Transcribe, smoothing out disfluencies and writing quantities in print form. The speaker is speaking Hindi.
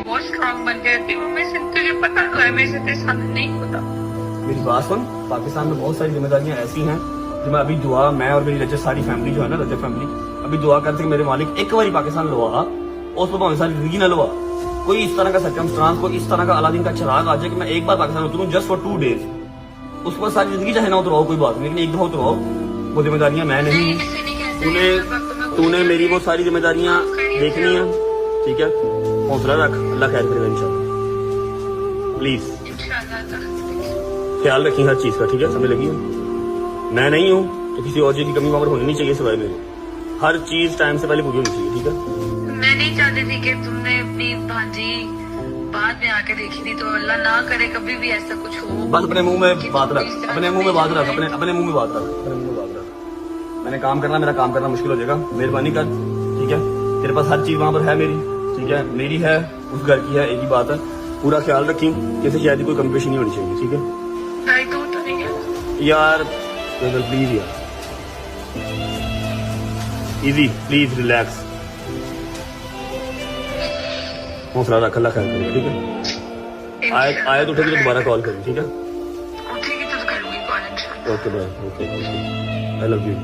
बहुत स्ट्रांग बन के रहती हूँ। मैं से तुझे पता तो है, मेरे से तेरे सामने नहीं होता। मेरी बात सुन, पाकिस्तान में बहुत सारी जिम्मेदारियां ऐसी हैं जो मैं अभी दुआ, मैं और मेरी रजत सारी फैमिली जो है ना, रजत फैमिली अभी दुआ करते कि मेरे मालिक एक बारी पाकिस्तान लवा, उस पर भावे सारी जिंदगी ना लवा। कोई इस तरह का सर्कमस्टांस, कोई इस तरह का अलादीन का चिराग आ जाए कि मैं एक बार पाकिस्तान उतरूं जस्ट फॉर 2 days, उस पर सारी जिंदगी चाहे ना उतराओ कोई बात नहीं, लेकिन एक दफा उतराओ। वो जिम्मेदारियां मैं नहीं, ऐसे नहीं कहते। तूने मेरी वो सारी जिम्मेदारियां देखनी है, ठीक है? हौसला रख, अल्लाह खैर करेगा इंशाल्लाह। प्लीज इंशाल्लाह। ख्याल रखी हर चीज का, ठीक है? समझ लगी? मैं नहीं हूँ तो किसी और चीज की कमी वहां पर होनी नहीं चाहिए सिवाय मेरी। हर चीज टाइम से पहले पूरी होनी चाहिए, ठीक है? मैं नहीं चाहती थी कि तुमने अपनी भांजी बाद में आके देखी थी, तो अल्लाह ना करे कभी भी ऐसा कुछ हो। बस अपने मुंह में बात रख, अपने मुंह में बात रख, अपने मुंह में बात रख, अपने मुंह में बात रख। मैंने काम करना, मेरा काम करना मुश्किल हो जाएगा, मेहरबानी कर, ठीक है? तेरे पास हर चीज वहां पर है मेरी, ठीक है? मेरी है, उस घर की है, एक ही बात है। पूरा ख्याल रखी, किसी शायद कोई कमी पेशी नहीं होनी चाहिए, ठीक है? भाई तू तो नहीं है यार प्लीज यार, इजी, प्लीज रिलैक्स, हौसला रख, अल्लाह खैर करेगा, ठीक है? आए तो उठेगी तो दोबारा कॉल करें, ठीक है? उठेगी तो करूंगी कॉल इंशाल्लाह। Okay bye, okay, I love you.